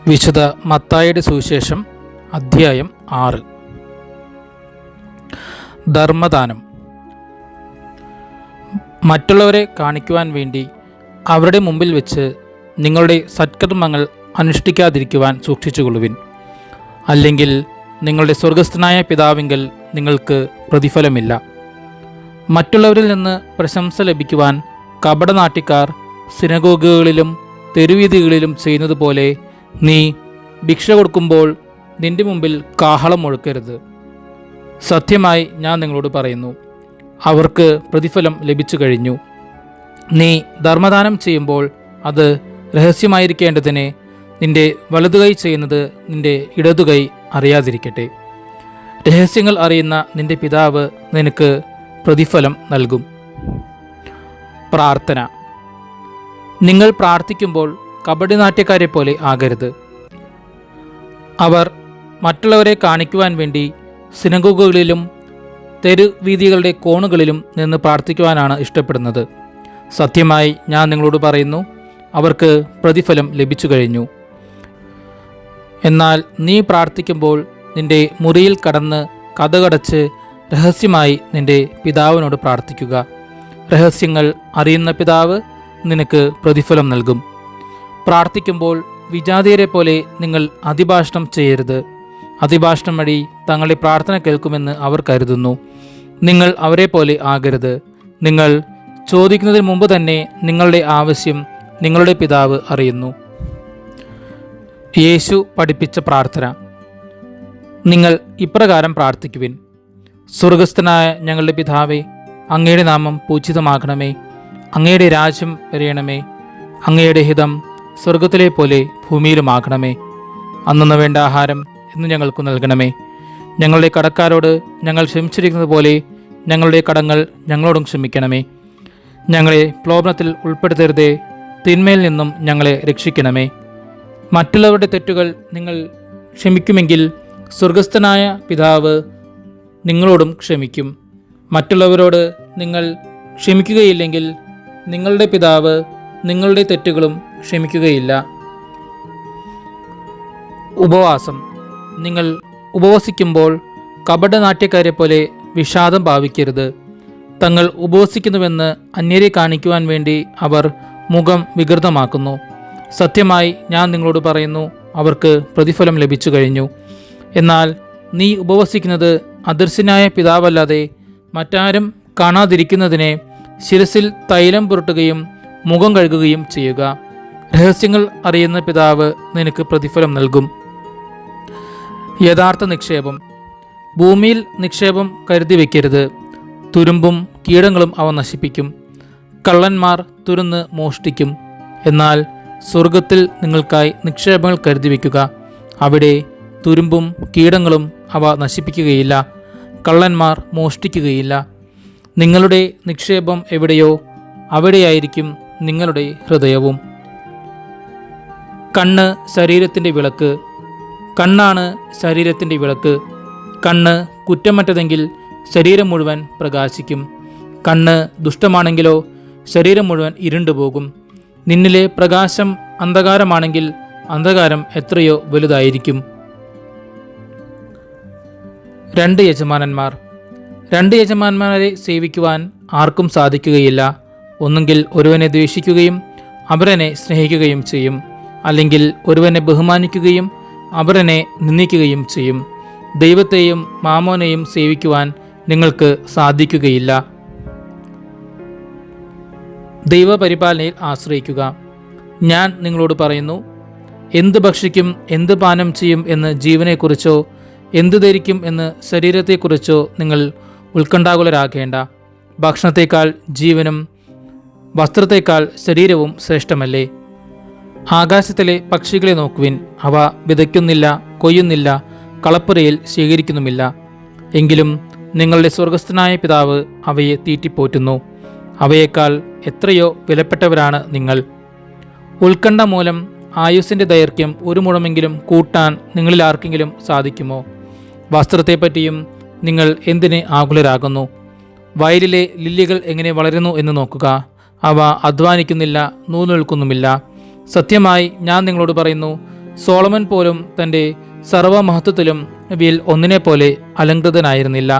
വിശുദ്ധ മത്തായിയുടെ സുവിശേഷം അധ്യായം 6. ധർമ്മദാനം. മറ്റുള്ളവരെ കാണിക്കുവാൻ വേണ്ടി അവരുടെ മുമ്പിൽ വെച്ച് നിങ്ങളുടെ സത്കർമ്മങ്ങൾ അനുഷ്ഠിക്കാതിരിക്കുവാൻ സൂക്ഷിച്ചുകൊള്ളുവിൻ. അല്ലെങ്കിൽ നിങ്ങളുടെ സ്വർഗസ്ഥനായ പിതാവിങ്കൽ നിങ്ങൾക്ക് പ്രതിഫലമില്ല. മറ്റുള്ളവരിൽ നിന്ന് പ്രശംസ ലഭിക്കുവാൻ കപടനാട്യക്കാർ സിനഗോഗുകളിലും തെരുവീഥികളിലും ചെയ്യുന്നത് പോലെ നീ ഭിക്ഷ കൊടുക്കുമ്പോൾ നിന്റെ മുമ്പിൽ കാഹളം മുഴക്കരുത്. സത്യമായി ഞാൻ നിങ്ങളോട് പറയുന്നു, അവർക്ക് പ്രതിഫലം ലഭിച്ചു കഴിഞ്ഞു. നീ ധർമ്മദാനം ചെയ്യുമ്പോൾ അത് രഹസ്യമായിരിക്കേണ്ടതിന് നിന്റെ വലതുകൈ ചെയ്യുന്നത് നിന്റെ ഇടതുകൈ അറിയാതിരിക്കട്ടെ. രഹസ്യങ്ങൾ അറിയുന്ന നിന്റെ പിതാവ് നിനക്ക് പ്രതിഫലം നൽകും. പ്രാർത്ഥന. നിങ്ങൾ പ്രാർത്ഥിക്കുമ്പോൾ കപടനാട്യക്കാരെ പോലെ ആകരുത്. അവർ മറ്റുള്ളവരെ കാണിക്കുവാൻ വേണ്ടി സിനഗോഗുകളിലും തെരുവീഥികളുടെ കോണുകളിലും നിന്ന് പ്രാർത്ഥിക്കുവാനാണ് ഇഷ്ടപ്പെടുന്നത്. സത്യമായി ഞാൻ നിങ്ങളോട് പറയുന്നു, അവർക്ക് പ്രതിഫലം ലഭിച്ചു കഴിഞ്ഞു. എന്നാൽ നീ പ്രാർത്ഥിക്കുമ്പോൾ നിന്റെ മുറിയിൽ കടന്ന് കതകടച്ച് രഹസ്യമായി നിന്റെ പിതാവിനോട് പ്രാർത്ഥിക്കുക. രഹസ്യങ്ങൾ അറിയുന്ന പിതാവ് നിനക്ക് പ്രതിഫലം നൽകും. പ്രാർത്ഥിക്കുമ്പോൾ വിജാതീയരെ പോലെ നിങ്ങൾ അതിഭാഷണം ചെയ്യരുത്. അതിഭാഷണം വഴി തങ്ങളുടെ പ്രാർത്ഥന കേൾക്കുമെന്ന് അവർ കരുതുന്നു. നിങ്ങൾ അവരെ പോലെ ആകരുത്. നിങ്ങൾ ചോദിക്കുന്നതിന് മുമ്പ് തന്നെ നിങ്ങളുടെ ആവശ്യം നിങ്ങളുടെ പിതാവ് അറിയുന്നു. യേശു പഠിപ്പിച്ച പ്രാർത്ഥന. നിങ്ങൾ ഇപ്രകാരം പ്രാർത്ഥിക്കുവിൻ: സ്വർഗസ്ഥനായ ഞങ്ങളുടെ പിതാവേ, അങ്ങയുടെ നാമം പൂജിതമാകണമേ. അങ്ങയുടെ രാജ്യം വരയണമേ. അങ്ങയുടെ ഹിതം സ്വർഗത്തിലെ പോലെ ഭൂമിയിലുമാകണമേ. അന്നു വേണ്ട ആഹാരം ഇന്ന് ഞങ്ങൾക്ക് നൽകണമേ. ഞങ്ങളുടെ കടക്കാരോട് ഞങ്ങൾ ക്ഷമിച്ചിരിക്കുന്നത് പോലെ ഞങ്ങളുടെ കടങ്ങൾ ഞങ്ങളോടും ക്ഷമിക്കണമേ. ഞങ്ങളെ പ്രലോഭനത്തിൽ ഉൾപ്പെടുത്തരുതേ, തിന്മയിൽ നിന്നും ഞങ്ങളെ രക്ഷിക്കണമേ. മറ്റുള്ളവരുടെ തെറ്റുകൾ നിങ്ങൾ ക്ഷമിക്കുമെങ്കിൽ സ്വർഗസ്ഥനായ പിതാവ് നിങ്ങളോടും ക്ഷമിക്കും. മറ്റുള്ളവരോട് നിങ്ങൾ ക്ഷമിക്കുകയില്ലെങ്കിൽ നിങ്ങളുടെ പിതാവ് നിങ്ങളുടെ തെറ്റുകളും ക്ഷമിക്കുകയില്ല. ഉപവാസം. നിങ്ങൾ ഉപവസിക്കുമ്പോൾ കപടനാട്യക്കാരെ പോലെ വിഷാദം ഭാവിക്കരുത്. തങ്ങൾ ഉപവസിക്കുന്നുവെന്ന് അന്യരെ കാണിക്കുവാൻ വേണ്ടി അവർ മുഖം വികൃതമാക്കുന്നു. സത്യമായി ഞാൻ നിങ്ങളോട് പറയുന്നു, അവർക്ക് പ്രതിഫലം ലഭിച്ചു കഴിഞ്ഞു. എന്നാൽ നീ ഉപവസിക്കുന്നത് അദൃശ്യനായ പിതാവല്ലാതെ മറ്റാരും കാണാതിരിക്കുന്നതിനെ ശിരസിൽ തൈലം പുരട്ടുകയും മുഖം കഴുകുകയും ചെയ്യുക. രഹസ്യങ്ങൾ അറിയുന്ന പിതാവ് നിനക്ക് പ്രതിഫലം നൽകും. യഥാർത്ഥ നിക്ഷേപം. ഭൂമിയിൽ നിക്ഷേപം കരുതി വയ്ക്കരുത്. തുരുമ്പും കീടങ്ങളും അവ നശിപ്പിക്കും. കള്ളന്മാർ തുരന്ന് മോഷ്ടിക്കും. എന്നാൽ സ്വർഗത്തിൽ നിങ്ങൾക്കായി നിക്ഷേപങ്ങൾ കരുതി വയ്ക്കുക. അവിടെ തുരുമ്പും കീടങ്ങളും അവ നശിപ്പിക്കുകയില്ല, കള്ളന്മാർ മോഷ്ടിക്കുകയില്ല. നിങ്ങളുടെ നിക്ഷേപം എവിടെയോ അവിടെയായിരിക്കും നിങ്ങളുടെ ഹൃദയവും. കണ്ണ് ശരീരത്തിൻ്റെ വിളക്ക്. കണ്ണാണ് ശരീരത്തിൻ്റെ വിളക്ക്. കണ്ണ് കുറ്റമറ്റതെങ്കിൽ ശരീരം മുഴുവൻ പ്രകാശിക്കും. കണ്ണ് ദുഷ്ടമാണെങ്കിലോ ശരീരം മുഴുവൻ ഇരുണ്ടുപോകും. നിന്നിലെ പ്രകാശം അന്ധകാരമാണെങ്കിൽ അന്ധകാരം എത്രയോ വലുതായിരിക്കും. 2 യജമാനന്മാർ. 2 യജമാനന്മാരെ സേവിക്കുവാൻ ആർക്കും സാധിക്കുകയില്ല. ഒന്നുകിൽ ഒരുവനെ ദ്വേഷിക്കുകയും അവരനെ സ്നേഹിക്കുകയും ചെയ്യും, അല്ലെങ്കിൽ ഒരുവനെ ബഹുമാനിക്കുകയും അവരനെ നിന്ദിക്കുകയും ചെയ്യും. ദൈവത്തെയും മാമോനെയും സേവിക്കുവാൻ നിങ്ങൾക്ക് സാധിക്കുകയില്ല. ദൈവപരിപാലനയിൽ ആശ്രയിക്കുക. ഞാൻ നിങ്ങളോട് പറയുന്നു, എന്ത് ഭക്ഷിക്കും, എന്ത് പാനം ചെയ്യും എന്ന് ജീവനെക്കുറിച്ചോ എന്ത് ധരിക്കും എന്ന് ശരീരത്തെക്കുറിച്ചോ നിങ്ങൾ ഉത്കണ്ഠാകുലരാകേണ്ട. ഭക്ഷണത്തേക്കാൾ ജീവനും വസ്ത്രത്തേക്കാൾ ശരീരവും ശ്രേഷ്ഠമല്ലേ? ആകാശത്തിലെ പക്ഷികളെ നോക്കുവിൻ. അവ വിതയ്ക്കുന്നില്ല, കൊയ്യുന്നില്ല, കളപ്പുരയിൽ ശേഖരിക്കുന്നുമില്ല. എങ്കിലും നിങ്ങളുടെ സ്വർഗസ്ഥനായ പിതാവ് അവയെ തീറ്റിപ്പോറ്റുന്നു. അവയേക്കാൾ എത്രയോ വിലപ്പെട്ടവരാണ് നിങ്ങൾ. ഉത്കണ്ഠ മൂലം ആയുസ്സിൻ്റെ ദൈർഘ്യം 1 മുഴമെങ്കിലും കൂട്ടാൻ നിങ്ങളിൽ ആർക്കെങ്കിലും സാധിക്കുമോ? വസ്ത്രത്തെപ്പറ്റിയും നിങ്ങൾ എന്തിന് ആകുലരാകുന്നു? വയലിലെ ലില്ലികൾ എങ്ങനെ വളരുന്നു എന്ന് നോക്കുക. അവ അധ്വാനിക്കുന്നില്ല, നൂൽ നിൽക്കുന്നുമില്ല. സത്യമായി ഞാൻ നിങ്ങളോട് പറയുന്നു, സോളമൻ പോലും തൻ്റെ സർവമഹത്വത്തിലും ഇവയിൽ ഒന്നിനെപ്പോലെ അലങ്കൃതനായിരുന്നില്ല.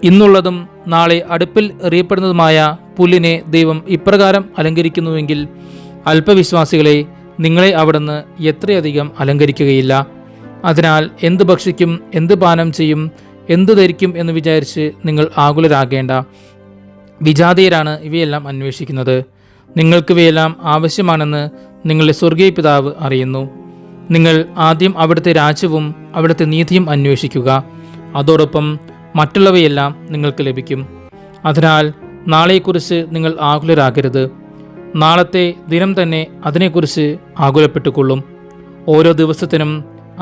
ഇന്നുള്ളതും നാളെ അടുപ്പിൽ എറിയപ്പെടുന്നതുമായ പുല്ലിനെ ദൈവം ഇപ്രകാരം അലങ്കരിക്കുന്നുവെങ്കിൽ അല്പവിശ്വാസികളെ, നിങ്ങളെ അവിടുന്ന് എത്രയധികം അലങ്കരിക്കുകയില്ല. അതിനാൽ എന്ത് ഭക്ഷിക്കും, എന്ത് പാനം ചെയ്യും, എന്തു ധരിക്കും എന്ന് വിചാരിച്ച് നിങ്ങൾ ആകുലരാകേണ്ട. വിജാതീയരാണ് ഇവയെല്ലാം അന്വേഷിക്കുന്നത്. നിങ്ങൾക്ക് ഇവയെല്ലാം ആവശ്യമാണെന്ന് നിങ്ങളുടെ സ്വർഗീയ പിതാവ് അറിയുന്നു. നിങ്ങൾ ആദ്യം അവിടുത്തെ രാജ്യവും അവിടുത്തെ നീതിയും അന്വേഷിക്കുക, അതോടൊപ്പം മറ്റുള്ളവയെല്ലാം നിങ്ങൾക്ക് ലഭിക്കും. അതിനാൽ നാളെക്കുറിച്ച് നിങ്ങൾ ആകുലരാകരുത്. നാളത്തെ ദിനം തന്നെ അതിനെക്കുറിച്ച് ആകുലപ്പെട്ടുകൊള്ളും. ഓരോ ദിവസത്തിനും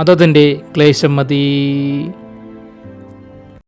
അതതിൻ്റെ ക്ലേശം മതി.